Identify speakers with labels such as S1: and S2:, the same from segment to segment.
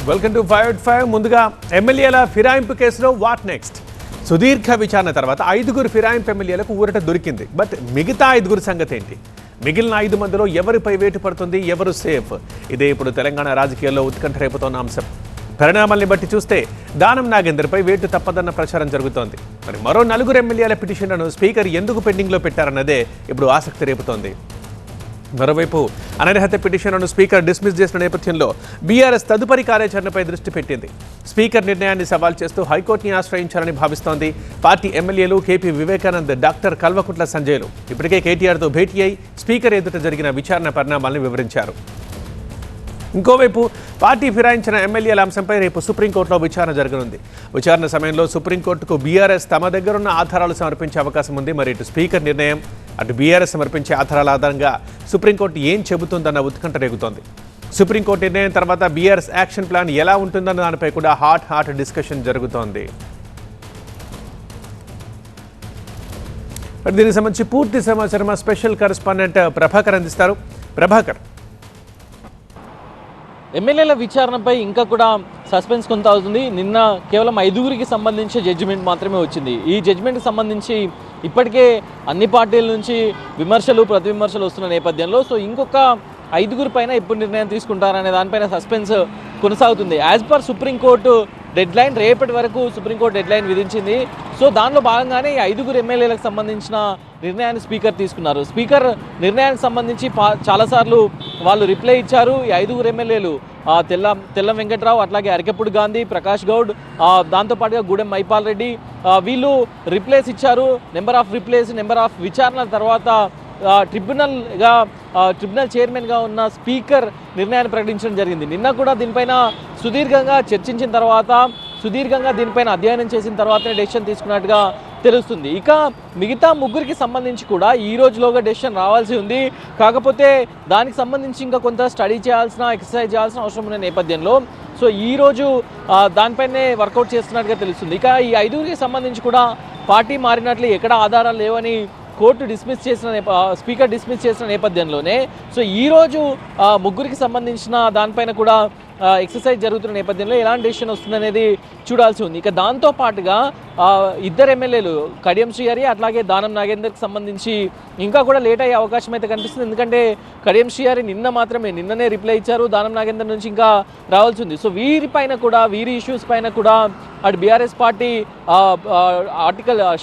S1: Welcome to 5@5. ముందుగా ఎమ్మెల్యేల ఫిరాయింపు కేసులో వాట్ నెక్స్ట్? సుదీర్ఘ విచారణ తర్వాత 5 ఫిరాయింపు ఎమ్మెల్యేలకు ఊరట దొరికింది. బట్ మిగతా 5 సంగతి ఏంటి? మిగిలిన 5 మందిలో ఎవరిపై వేటు పడుతుంది, ఎవరు సేఫ్? ఇదే ఇప్పుడు తెలంగాణ రాజకీయాల్లో ఉత్కంఠ రేపుతోన్న అంశం. పరిణామాల్ని బట్టి చూస్తే దానం నాగేందర్పై వేటు తప్పదన్న ప్రచారం జరుగుతోంది. మరి మరో 4 ఎమ్మెల్యేల పిటిషన్లను స్పీకర్ ఎందుకు పెండింగ్లో పెట్టారన్నదే ఇప్పుడు ఆసక్తి రేపుతోంది. మరోవైపు అనర్హత పిటిషన్లను స్పీకర్ డిస్మిస్ చేసిన నేపథ్యంలో బీఆర్ఎస్ తదుపరి కార్యాచరణపై దృష్టి పెట్టింది. స్పీకర్ నిర్ణయాన్ని సవాల్ చేస్తూ హైకోర్టుని ఆశ్రయించాలని భావిస్తోంది. పార్టీ ఎమ్మెల్యేలు కేపీ వివేకానంద్, డాక్టర్ కల్వకుంట్ల సంజయ్లు ఇప్పటికే కేటీఆర్తో భేటీ అయి స్పీకర్ ఎదుట జరిగిన విచారణ పరిణామాలను వివరించారు. ఇంకోవైపు పార్టీ ఫిరాయించిన ఎమ్మెల్యేల అంశంపై రేపు సుప్రీంకోర్టులో విచారణ జరగనుంది. విచారణ సమయంలో సుప్రీంకోర్టుకు బీఆర్ఎస్ తమ దగ్గరున్న ఆధారాలు సమర్పించే అవకాశం ఉంది. మరి ఇటు స్పీకర్ నిర్ణయం, అటు బీఆర్ఎస్ సమర్పించే ఆధారాల ఆధారంగా సుప్రీంకోర్టు ఏం చెబుతుందన్న ఉత్కంఠ రేగుతోంది. సుప్రీంకోర్టు నిర్ణయం తర్వాత బీఆర్ఎస్ యాక్షన్ ప్లాన్ ఎలా ఉంటుందన్న దానిపై కూడా హాట్ డిస్కషన్ జరుగుతోంది. దీనికి సంబంధించి పూర్తి సమాచారం మా స్పెషల్ కరెస్పాండెంట్ ప్రభాకర్ అందిస్తారు. ప్రభాకర్,
S2: ఎమ్మెల్యేల విచారణపై ఇంకా కూడా సస్పెన్స్ కొంత అవుతుంది. నిన్న కేవలం 5 సంబంధించి జడ్జిమెంట్ మాత్రమే వచ్చింది. ఈ జడ్జిమెంట్కి సంబంధించి ఇప్పటికే అన్ని పార్టీల నుంచి విమర్శలు ప్రతి విమర్శలు వస్తున్న నేపథ్యంలో ఇంకొక 5 పైన ఎప్పుడు నిర్ణయం తీసుకుంటారనే దానిపైన సస్పెన్స్ కొనసాగుతుంది. As per supreme court dead line రేపటి వరకు సుప్రీంకోర్టు డెడ్ లైన్ విధించింది. దానిలో భాగంగానే ఈ 5 ఎమ్మెల్యేలకు సంబంధించిన నిర్ణయాన్ని స్పీకర్ తీసుకున్నారు. స్పీకర్ నిర్ణయానికి సంబంధించి చాలాసార్లు వాళ్ళు రిప్లై ఇచ్చారు. ఈ 5 ఎమ్మెల్యేలు తెల్లం వెంకట్రావు, అట్లాగే అరికెప్పుడు గాంధీ, ప్రకాష్ గౌడ్, దాంతోపాటుగా గూడెం మైపాల్ రెడ్డి వీళ్ళు రిప్లేస్ ఇచ్చారు. Number of replace, number of విచారణ తర్వాత ట్రిబ్యునల్ చైర్మన్గా ఉన్న స్పీకర్ నిర్ణయాన్ని ప్రకటించడం జరిగింది. నిన్న కూడా దీనిపైన సుదీర్ఘంగా చర్చించిన తర్వాత, సుదీర్ఘంగా దీనిపైన అధ్యయనం చేసిన తర్వాతనే డెసిషన్ తీసుకున్నట్టుగా తెలుస్తుంది. ఇక మిగతా 3 సంబంధించి కూడా ఈ రోజులోగా డెసిషన్ రావాల్సి ఉంది. కాకపోతే దానికి సంబంధించి ఇంకా కొంత స్టడీ చేయాల్సిన, ఎక్సర్సైజ్ చేయాల్సిన అవసరం ఉన్న నేపథ్యంలో ఈ రోజు దానిపైనే వర్కౌట్ చేస్తున్నట్టుగా తెలుస్తుంది. ఇక ఈ 5 సంబంధించి కూడా పార్టీ మారినట్లు ఎక్కడ ఆధారాలు లేవని కోర్టు స్పీకర్ డిస్మిస్ చేసిన నేపథ్యంలోనే ఈరోజు 3 సంబంధించిన దానిపైన కూడా ఎక్సర్సైజ్ జరుగుతున్న నేపథ్యంలో ఎలాంటి డెసిషన్ వస్తుందనేది చూడాల్సి ఉంది. ఇక దాంతో పాటుగా 2 ఎమ్మెల్యేలు కడియం శ్రీహరి అట్లాగే దానం నాగేందర్కి సంబంధించి ఇంకా కూడా లేట్ అయ్యే అవకాశం అయితే కనిపిస్తుంది. ఎందుకంటే కడియం శ్రీహరి నిన్ననే రిప్లై ఇచ్చారు. దానం నాగేందర్ నుంచి ఇంకా రావాల్సి ఉంది. వీరి ఇష్యూస్ పైన కూడా అటు బీఆర్ఎస్ పార్టీ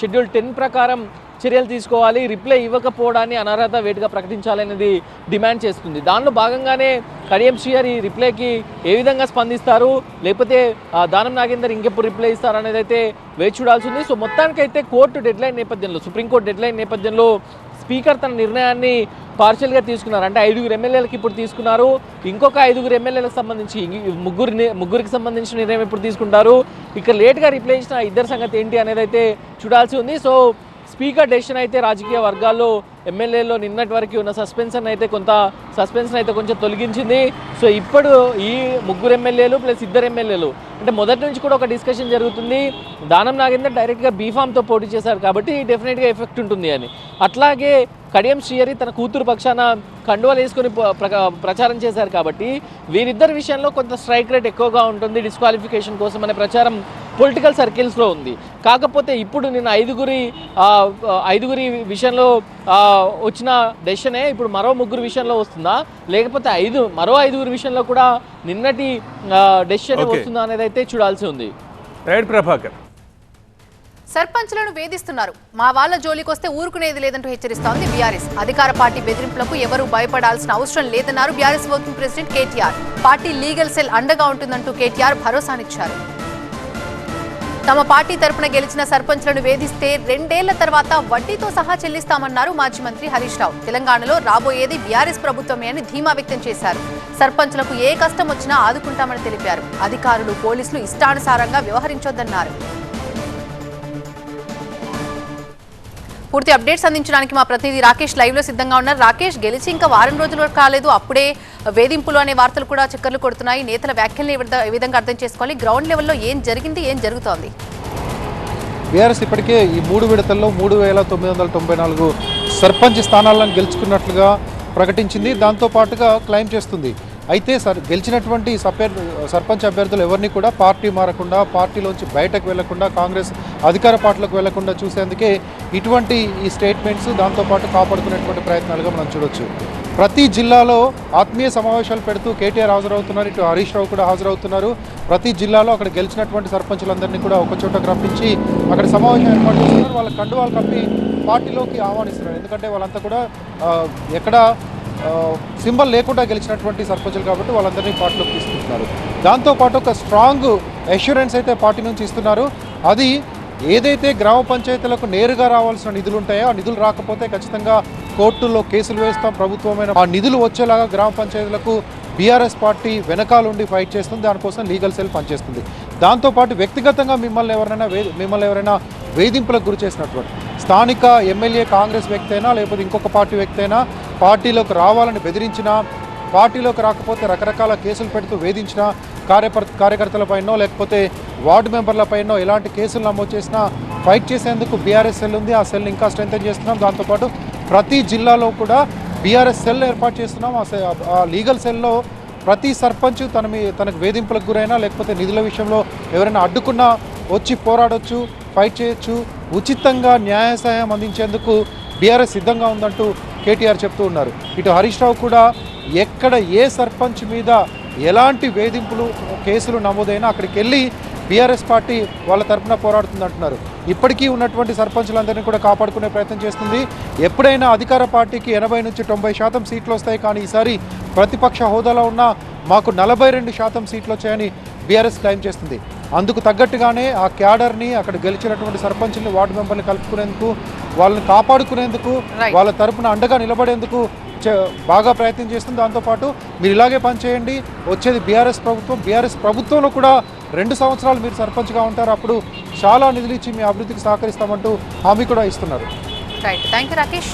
S2: షెడ్యూల్ 10 ప్రకారం చర్యలు తీసుకోవాలి, రిప్లై ఇవ్వకపోవడాన్ని అనర్హత వేటుగా ప్రకటించాలనేది డిమాండ్ చేస్తుంది. దానిలో భాగంగానే కడియం శ్రీహరి రిప్లైకి ఏ విధంగా స్పందిస్తారు, లేకపోతే దానం నాగేందర్ ఇంకెప్పుడు రిప్లై ఇస్తారు అనేది అయితే వేచి చూడాల్సి ఉంది. మొత్తానికైతే సుప్రీంకోర్టు డెడ్ లైన్ నేపథ్యంలో స్పీకర్ తన నిర్ణయాన్ని పార్షియల్గా తీసుకున్నారు. అంటే 5 ఎమ్మెల్యేలకు ఇప్పుడు తీసుకున్నారు. ఇంకొక 5 ఎమ్మెల్యేలకు సంబంధించి ముగ్గురికి సంబంధించిన నిర్ణయం ఇప్పుడు తీసుకుంటారు. ఇక లేట్గా రిప్లై ఇచ్చిన 2 సంగతి ఏంటి అనేది అయితే చూడాల్సి ఉంది. స్పీకర్ డెసిషన్ అయితే రాజకీయ వర్గాల్లో ఎమ్మెల్యేలో నిన్నటి వరకు ఉన్న సస్పెన్షన్ అయితే కొంచెం తొలగించింది. ఇప్పుడు ఈ 3 ఎమ్మెల్యేలు ప్లస్ 2 ఎమ్మెల్యేలు అంటే మొదటి నుంచి కూడా ఒక డిస్కషన్ జరుగుతుంది. దానం నాగేందర్ డైరెక్ట్గా బీఫామ్తో పోటీ చేశారు కాబట్టి డెఫినెట్గా ఎఫెక్ట్ ఉంటుంది అని. అట్లాగే కడియం శ్రీహరి తన కూతురు పక్షాన కండువాలు వేసుకొని ప్రచారం చేశారు కాబట్టి వీరిద్దరి విషయంలో కొంత స్ట్రైక్ రేట్ ఎక్కువగా ఉంటుంది డిస్క్వాలిఫికేషన్ కోసం అనే ప్రచారం పొలిటికల్ సర్కిల్స్లో ఉంది. కాకపోతే ఇప్పుడు నిన్న 5 విషయంలో వచ్చిన డెసిషనే ఇప్పుడు మరో 3 విషయంలో వస్తుందా, లేకపోతే మరో 5 విషయంలో కూడా నిన్నటి డెసిషన్ వస్తుందా అనేది అయితే చూడాల్సి ఉంది.
S1: ప్రభాకర్,
S3: సర్పంచ్లను వేధిస్తున్నారు, మా వాళ్ళ జోలికొస్తే ఊరుకునేది లేదంటూ హెచ్చరిస్తోంది బీఆర్ఎస్. అధికార పార్టీ బెదిరింపులకు ఎవరూ భయపడాల్సిన అవసరం లేదన్నారు BRS working president KTR. Party legal cell అండగా ఉంటుందంటూ కేటీఆర్ భరోసానిచ్చారు. తమ పార్టీ తరపున గెలిచిన సర్పంచ్లను వేధిస్తే 2 ఏళ్ల తర్వాత వడ్డీతో సహా చెల్లిస్తామన్నారు మాజీ మంత్రి హరీష్ రావు. తెలంగాణలో రాబోయేది బీఆర్ఎస్ ప్రభుత్వమే అని ధీమా వ్యక్తం చేశారు. సర్పంచ్లకు ఏ కష్టం వచ్చినా ఆదుకుంటామని తెలిపారు. అధికారులు, పోలీసులు ఇష్టానుసారంగా వ్యవహరించొద్దన్నారు. పూర్తి అప్డేట్స్ అందించడానికి మా ప్రతినిధి రాకేష్ లైవ్ లో సిద్ధంగా ఉన్నారు. రాకేష్, గెలిచి ఇంకా వారం రోజులు కాలేదు, అప్పుడే వేధింపులు అనే వార్తలు కూడా చక్కర్లు కొడుతున్నాయి. నేతల వ్యాఖ్యల్ని ఏ విధంగా అర్థం చేసుకోవాలి? గ్రౌండ్ లెవెల్లో ఏం జరిగింది, ఏం జరుగుతోంది?
S4: బీఆర్ఎస్ ఇప్పటికే ఈ 3 విడతల్లో 3,994 సర్పంచ్ స్థానాలను గెలుచుకున్నట్లుగా ప్రకటించింది. దాంతోపాటుగా క్లెయిమ్ చేస్తుంది. అయితే గెలిచినటువంటి సర్పంచ్ అభ్యర్థులు ఎవరిని కూడా పార్టీ మారకుండా, పార్టీలోంచి బయటకు వెళ్లకుండా, కాంగ్రెస్ అధికార పార్టీలకు వెళ్లకుండా చూసేందుకే ఇటువంటి ఈ స్టేట్మెంట్స్ దాంతోపాటు కాపాడుకునేటువంటి ప్రయత్నాలుగా మనం చూడొచ్చు. ప్రతి జిల్లాలో ఆత్మీయ సమావేశాలు పెడుతూ కేటీఆర్ హాజరవుతున్నారు, ఇటు హరీష్ రావు కూడా హాజరవుతున్నారు. ప్రతి జిల్లాలో అక్కడ గెలిచినటువంటి సర్పంచులందరినీ కూడా ఒక చోటకు రప్పించి అక్కడ సమావేశం ఏర్పాటు చేస్తున్నారు. వాళ్ళ కండువాలు కప్పి పార్టీలోకి ఆహ్వానిస్తున్నారు. ఎందుకంటే వాళ్ళంతా కూడా ఎక్కడ సింబల్ లేకుండా గెలిచినటువంటి సర్పంచులు కాబట్టి వాళ్ళందరినీ పార్టీలోకి తీసుకుంటున్నారు. దాంతోపాటు ఒక స్ట్రాంగ్ అష్యూరెన్స్ అయితే పార్టీ నుంచి ఇస్తున్నారు. అది ఏదైతే గ్రామ పంచాయతీలకు నేరుగా రావాల్సిన నిధులు ఉంటాయో ఆ నిధులు రాకపోతే ఖచ్చితంగా కోర్టుల్లో కేసులు వేస్తాం, ప్రభుత్వమైన ఆ నిధులు వచ్చేలాగా గ్రామ పంచాయతీలకు బీఆర్ఎస్ పార్టీ వెనకాలండి ఫైట్ చేస్తుంది. దానికోసం లీగల్ సెల్ పనిచేస్తుంది. దాంతోపాటు వ్యక్తిగతంగా మిమ్మల్ని ఎవరైనా వేధింపులకు గురి చేసినటువంటి స్థానిక ఎమ్మెల్యే కాంగ్రెస్ వ్యక్తి అయినా లేకపోతే ఇంకొక పార్టీ వ్యక్తి అయినా పార్టీలోకి రావాలని బెదిరించినా, పార్టీలోకి రాకపోతే రకరకాల కేసులు పెడుతూ వేధించిన కార్యకర్తలపైనో లేకపోతే వార్డు మెంబర్లపైనో ఎలాంటి కేసులు నమోదు చేసినా ఫైట్ చేసేందుకు బీఆర్ఎస్ సెల్ ఉంది. ఆ సెల్ని ఇంకా స్ట్రెంథెన్ చేస్తున్నాం. దాంతోపాటు ప్రతి జిల్లాలో కూడా బీఆర్ఎస్ సెల్ ఏర్పాటు చేస్తున్నాం. ఆ లీగల్ సెల్లో ప్రతి సర్పంచ్ తనకు వేధింపులకు గురైనా లేకపోతే నిధుల విషయంలో ఎవరైనా అడ్డుకున్నా వచ్చి పోరాడొచ్చు, ఫైట్ చేయొచ్చు. ఉచితంగా న్యాయ సహాయం అందించేందుకు బీఆర్ఎస్ సిద్ధంగా ఉందంటూ కేటీఆర్ చెప్తూ ఉన్నారు. ఇటు హరీష్ రావు కూడా ఎక్కడ ఏ సర్పంచ్ మీద ఎలాంటి వేధింపులు కేసులు నమోదైనా అక్కడికి వెళ్ళి బీఆర్ఎస్ పార్టీ వాళ్ళ తరఫున పోరాడుతుంది అంటున్నారు. ఇప్పటికీ ఉన్నటువంటి సర్పంచులందరినీ కూడా కాపాడుకునే ప్రయత్నం చేస్తుంది. ఎప్పుడైనా అధికార పార్టీకి 80 నుంచి 90% సీట్లు వస్తాయి, కానీ ఈసారి ప్రతిపక్ష హోదాలో ఉన్న మాకు 42% సీట్లు వచ్చాయని బీఆర్ఎస్ క్లెయిమ్ చేస్తుంది. అందుకు తగ్గట్టుగానే ఆ క్యాడర్ని, అక్కడ గెలిచినటువంటి సర్పంచుల్ని, వార్డు మెంబర్ని కలుపుకునేందుకు, వాళ్ళని కాపాడుకునేందుకు, వాళ్ళ తరపున అండగా నిలబడేందుకు బాగా ప్రయత్నం చేస్తుంది. దాంతోపాటు మీరు ఇలాగే పనిచేయండి, వచ్చేది బీఆర్ఎస్ ప్రభుత్వం, బీఆర్ఎస్ ప్రభుత్వంలో కూడా 2 సంవత్సరాలు మీరు సర్పంచ్గా ఉంటారు, అప్పుడు చాలా నిధులు ఇచ్చి మీ అభివృద్ధికి సహకరిస్తామంటూ హామీ కూడా ఇస్తున్నారు.
S3: రాకేష్.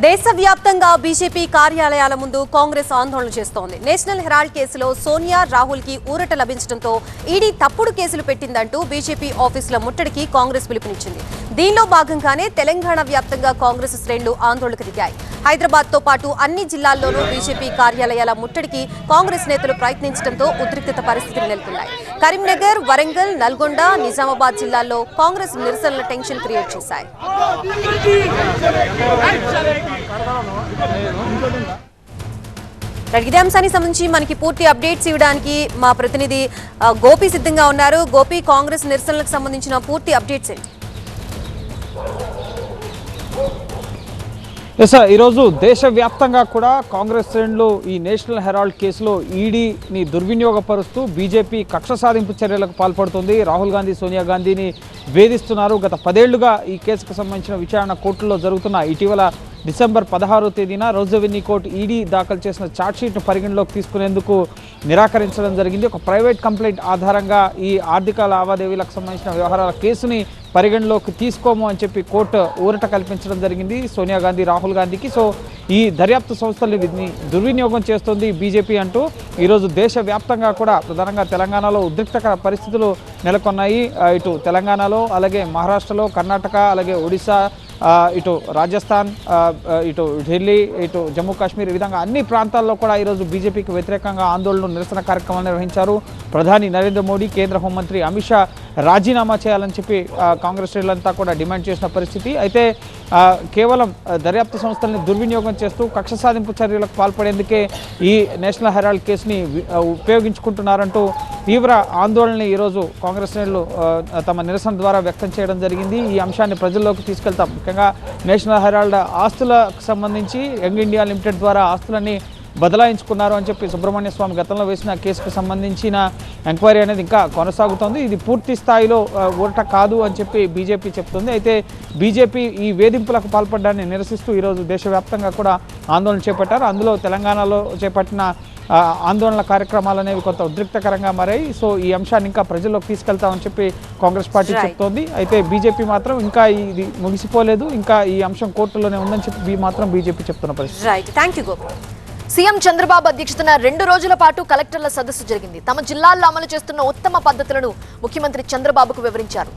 S5: దేశవ్యాప్తంగా బీజేపీ కార్యాలయాల ముందు కాంగ్రెస్ ఆందోళన చేస్తోంది. నేషనల్ హెరాల్డ్ కేసులో సోనియా, రాహుల్ కి ఊరట లభించడంతో ఈడీ తప్పుడు కేసులు పెట్టిందంటూ బీజేపీ ఆఫీసుల ముట్టడికి కాంగ్రెస్ పిలుపునిచ్చింది. దీనిలో భాగంగానే తెలంగాణ వ్యాప్తంగా కాంగ్రెస్ శ్రేణులు ఆందోళనకు దిగాయి. హైదరాబాద్ తో పాటు అన్ని జిల్లాల్లోనూ బీజేపీ కార్యాలయాల ముట్టడికి కాంగ్రెస్ నేతలు ప్రయత్నించడంతో ఉద్రిక్తత పరిస్థితులు నెలకొన్నాయి. కరీంనగర్, వరంగల్, నల్గొండ, నిజామాబాద్ జిల్లాల్లో కాంగ్రెస్ నిరసనల టెన్షన్ క్రియేట్ చేశాయి. ఇదే అంశానికి సంబంధించి మనకి పూర్తి అప్డేట్స్ ఇవ్వడానికి మా ప్రతినిధి గోపి సిద్ధంగా ఉన్నారు. గోపి, కాంగ్రెస్ నిరసనలకు సంబంధించిన పూర్తి అప్డేట్స్ ఏంటి?
S6: ఈరోజు దేశవ్యాప్తంగా కూడా కాంగ్రెస్ శ్రేణులు ఈ నేషనల్ హెరాల్డ్ కేసులో ఈడీని దుర్వినియోగపరుస్తూ బీజేపీ కక్ష సాధింపు చర్యలకు పాల్పడుతుంది. రాహుల్ గాంధీ, సోనియా గాంధీని వేధిస్తున్నారు. గత 10 ఏళ్లుగా ఈ కేసుకు సంబంధించిన విచారణ కోర్టులో జరుగుతున్న ఇటీవల డిసెంబర్ 16వ తేదీన రోజు రెవెన్యూ కోర్టు ఈడీ దాఖలు చేసిన ఛార్జ్షీట్ను పరిగణలోకి తీసుకునేందుకు నిరాకరించడం జరిగింది. ఒక ప్రైవేట్ కంప్లైంట్ ఆధారంగా ఈ ఆర్థిక లావాదేవీలకు సంబంధించిన వ్యవహారాల కేసుని పరిగణలోకి తీసుకోము అని చెప్పి కోర్టు ఊరట కల్పించడం జరిగింది సోనియా గాంధీ, రాహుల్ గాంధీకి. సో ఈ దర్యాప్తు సంస్థల్ని దుర్వినియోగం చేస్తుంది బీజేపీ అంటూ ఈరోజు దేశవ్యాప్తంగా కూడా ప్రధానంగా తెలంగాణలో ఉద్రిక్తకర పరిస్థితులు నెలకొన్నాయి. ఇటు తెలంగాణలో, అలాగే మహారాష్ట్రలో, కర్ణాటక, అలాగే ఒడిశా, ఇటు రాజస్థాన్, ఇటు ఢిల్లీ, ఇటు జమ్మూ కాశ్మీర్, ఈ విధంగా అన్ని ప్రాంతాల్లో కూడా ఈరోజు బీజేపీకి వ్యతిరేకంగా ఆందోళనలు, నిరసన కార్యక్రమాలు నిర్వహించారు. ప్రధాని నరేంద్ర మోడీ, కేంద్ర హోంమంత్రి అమిత్ షా రాజీనామా చేయాలని చెప్పి కాంగ్రెస్ శ్రేణులంతా కూడా డిమాండ్ చేసిన పరిస్థితి. అయితే కేవలం దర్యాప్తు సంస్థల్ని దుర్వినియోగం చేస్తూ కక్ష సాధింపు చర్యలకు పాల్పడేందుకే ఈ నేషనల్ హెరాల్డ్ కేసుని ఉపయోగించుకుంటున్నారంటూ తీవ్ర ఆందోళనని ఈరోజు కాంగ్రెస్ శ్రేణులు తమ నిరసన ద్వారా వ్యక్తం చేయడం జరిగింది. ఈ అంశాన్ని ప్రజల్లోకి తీసుకెళ్తాం. ముఖ్యంగా నేషనల్ హెరాల్డ్ ఆస్తులకు సంబంధించి యంగ్ ఇండియా లిమిటెడ్ ద్వారా ఆస్తులన్నీ బదలాయించుకున్నారు అని చెప్పి సుబ్రహ్మణ్య స్వామి గతంలో వేసిన కేసుకు సంబంధించిన ఎంక్వైరీ అనేది ఇంకా కొనసాగుతోంది. ఇది పూర్తి స్థాయిలో ఊరట కాదు అని చెప్పి బీజేపీ చెప్తుంది. అయితే బీజేపీ ఈ వేధింపులకు పాల్పడడాన్ని నిరసిస్తూ ఈరోజు దేశవ్యాప్తంగా కూడా ఆందోళన చేపట్టారు. అందులో తెలంగాణలో చేపట్టిన ఆందోళన కార్యక్రమాలు అనేవి కొంత ఉద్రిక్తకరంగా మారాయి. సో ఈ అంశాన్ని ఇంకా ప్రజల్లోకి తీసుకెళ్తామని చెప్పి కాంగ్రెస్ పార్టీ చెప్తోంది. అయితే బీజేపీ మాత్రం ఇంకా ఇది ముగిసిపోలేదు, ఇంకా ఈ అంశం కోర్టులోనే ఉందని చెప్పి మాత్రం బీజేపీ చెప్తున్న పరిస్థితి.
S7: సీఎం చంద్రబాబు అధ్యక్షతన 2 రోజుల పాటు కలెక్టర్ల సదస్సు జరిగింది. తమ జిల్లాల్లో అమలు చేస్తున్న ఉత్తమ పద్ధతులను ముఖ్యమంత్రి చంద్రబాబుకు వివరించారు.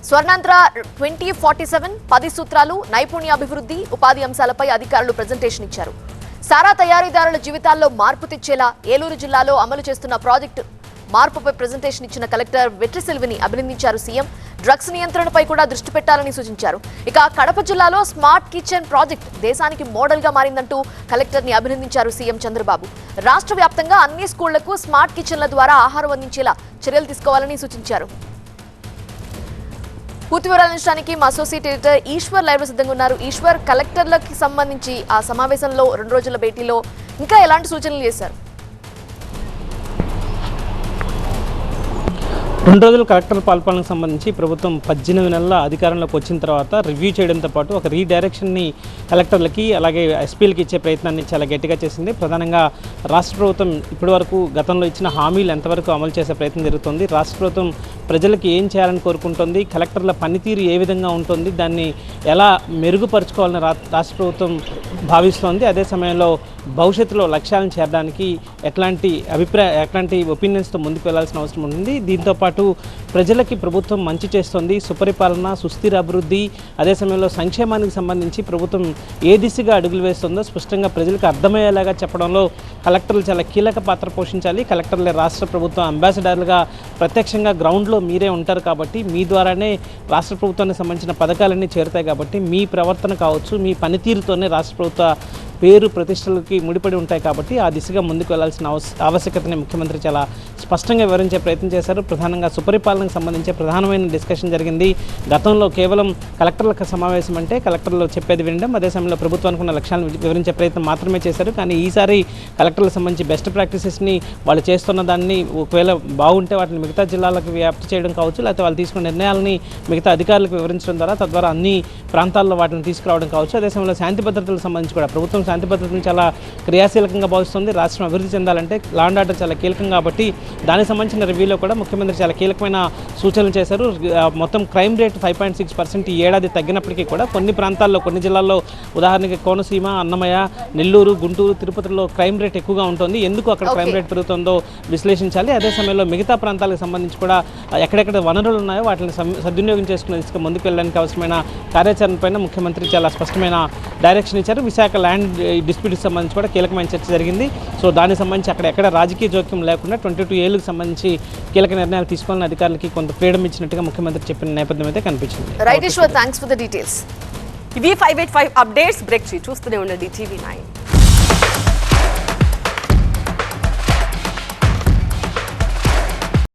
S7: స్వర్ణాంధ్ర 2047 10 సూత్రాలు, నైపుణ్యాభివృద్ధి, ఉపాధి అంశాలపై అధికారులు ప్రజెంటేషన్ ఇచ్చారు. సారా తయారీదారుల జీవితాల్లో మార్పు తెచ్చేలా ఏలూరు జిల్లాలో అమలు చేస్తున్న ప్రాజెక్టు మార్పుపై ప్రజెంటేషన్ ఇచ్చిన కలెక్టర్ వెట్రిసెల్విని అభినందించారు సీఎం. డ్రగ్స్ నియంత్రణపై కూడా దృష్టి పెట్టాలని సూచించారు. ఇక కడప జిల్లాలో స్మార్ట్ కిచెన్ ప్రాజెక్ట్ దేశానికి మోడల్ గా మారిందంటూ కలెక్టర్ ని అభినందించారు సీఎం చంద్రబాబు. రాష్ట్ర వ్యాప్తంగా అన్ని స్కూళ్లకు స్మార్ట్ కిచెన్ల ద్వారా ఆహారం అందించేలా చర్యలు తీసుకోవాలని సూచించారు. పూర్తి వివరాలు అందించడానికి మా అసోసియేట్ ఎడిటర్ ఈశ్వర్ లైవ్ లో సిద్ధంగా ఉన్నారు. ఈశ్వర్, కలెక్టర్లకి సంబంధించి ఆ సమావేశంలో 2 రోజుల భేటీలో ఇంకా ఎలాంటి సూచనలు చేశారు?
S8: 2 రోజుల కలెక్టర్ పాల్పనకు సంబంధించి ప్రభుత్వం 18 నెలల అధికారంలోకి వచ్చిన తర్వాత రివ్యూ చేయడంతో పాటు ఒక రీడైరెక్షన్ని కలెక్టర్లకి అలాగే ఎస్పీలకి ఇచ్చే ప్రయత్నాన్ని చాలా గట్టిగా చేసింది. ప్రధానంగా రాష్ట్ర ప్రభుత్వం ఇప్పటివరకు గతంలో ఇచ్చిన హామీలు ఎంతవరకు అమలు చేసే ప్రయత్నం జరుగుతుంది, రాష్ట్ర ప్రభుత్వం ప్రజలకు ఏం చేయాలని కోరుకుంటుంది, కలెక్టర్ల పనితీరు ఏ విధంగా ఉంటుంది, దాన్ని ఎలా మెరుగుపరుచుకోవాలని రాష్ట్ర ప్రభుత్వం భావిస్తోంది. అదే సమయంలో భవిష్యత్తులో లక్ష్యాలను చేరడానికి ఎట్లాంటి ఒపీనియన్స్తో ముందుకు వెళ్లాల్సిన అవసరం ఉంటుంది. దీంతోపాటు ప్రజలకి ప్రభుత్వం మంచి చేస్తుంది, సుపరిపాలన, సుస్థిర అభివృద్ధి, అదే సమయంలో సంక్షేమానికి సంబంధించి ప్రభుత్వం ఏ దిశగా అడుగులు వేస్తుందో స్పష్టంగా ప్రజలకు అర్థమయ్యేలాగా చెప్పడంలో కలెక్టర్లు చాలా కీలక పాత్ర పోషించాలి. కలెక్టర్లే రాష్ట్ర ప్రభుత్వం అంబాసిడర్లుగా ప్రత్యక్షంగా గ్రౌండ్లో మీరే ఉంటారు కాబట్టి మీ ద్వారానే రాష్ట్ర ప్రభుత్వానికి సంబంధించిన పథకాలన్నీ చేరుతాయి కాబట్టి మీ ప్రవర్తన కావచ్చు, మీ పనితీరుతోనే రాష్ట్ర ప్రభుత్వ పేరు ప్రతిష్టలకి ముడిపడి ఉంటాయి కాబట్టి ఆ దిశగా ముందుకు వెళ్లాల్సిన ఆవశ్యకతని ముఖ్యమంత్రి చాలా స్పష్టంగా వివరించే ప్రయత్నం చేశారు. ప్రధానంగా సుపరిపాలనకు సంబంధించి ప్రధానమైన డిస్కషన్ జరిగింది. గతంలో కేవలం కలెక్టర్ల సమావేశం అంటే కలెక్టర్లు చెప్పేది వినడం, అదే సమయంలో ప్రభుత్వానికి ఉన్న లక్ష్యాలను వివరించే ప్రయత్నం మాత్రమే చేశారు. కానీ ఈసారి కలెక్టర్లకు సంబంధించి బెస్ట్ ప్రాక్టీసెస్ని వాళ్ళు చేస్తున్న దాన్ని ఒకవేళ బాగుంటే వాటిని మిగతా జిల్లాలకు వ్యాప్తి చేయడం కావచ్చు, లేకపోతే వాళ్ళు తీసుకున్న నిర్ణయాలని మిగతా అధికారులకు వివరించడం ద్వారా తద్వారా అన్ని ప్రాంతాల్లో వాటిని తీసుకురావడం కావచ్చు. అదే సమయంలో శాంతి భద్రతలకు సంబంధించి కూడా ప్రభుత్వం శాంతి భద్రతను చాలా క్రియాశీలకంగా భావిస్తుంది. రాష్ట్రం అభివృద్ధి చెందాలంటే లా అండ్ ఆర్డర్ చాలా కీలకం కాబట్టి దానికి సంబంధించిన రివ్యూలో కూడా ముఖ్యమంత్రి చాలా కీలకమైన సూచనలు చేశారు. మొత్తం క్రైమ్ రేట్ 5.6% ఈ ఏడాది తగ్గినప్పటికీ కూడా కొన్ని ప్రాంతాల్లో, కొన్ని జిల్లాల్లో, ఉదాహరణకి కోనసీమ, అన్నమయ్య, నెల్లూరు, గుంటూరు, తిరుపతిలో క్రైమ్ రేట్ ఎక్కువగా ఉంటుంది. ఎందుకు అక్కడ క్రైమ్ రేట్ పెరుగుతుందో విశ్లేషించాలి. అదే సమయంలో మిగతా ప్రాంతాలకు సంబంధించి కూడా ఎక్కడెక్కడ వనరులు ఉన్నాయో వాటిని సద్వినియోగం చేసుకునే దిశగా ముందుకు వెళ్ళడానికి అవసరమైన కార్యాచరణ పైన ముఖ్యమంత్రి చాలా స్పష్టమైన డైరెక్షన్ ఇచ్చారు. విశాఖ ల్యాండ్ డిస్ప్యూట్కి సంబంధించి కూడా కీలకమైన చర్చ జరిగింది. సో దానికి సంబంధించి అక్కడ రాజకీయ జోక్యం లేకుండా 22 ఏళ్ళకి సంబంధించి కీలక నిర్ణయాలు తీసుకోవాలని అధికారులకి కొంత ఫ్రీడమ్ ఇచ్చినట్టుగా ముఖ్యమంత్రి చెప్పిన నేపథ్యం అయితే కనిపించింది.
S7: Right Eshwar, thanks for the details.
S9: ఇవి 585 అప్డేట్స్. బ్రేక్ చూస్తూనే ఉండండి టీవీ 9.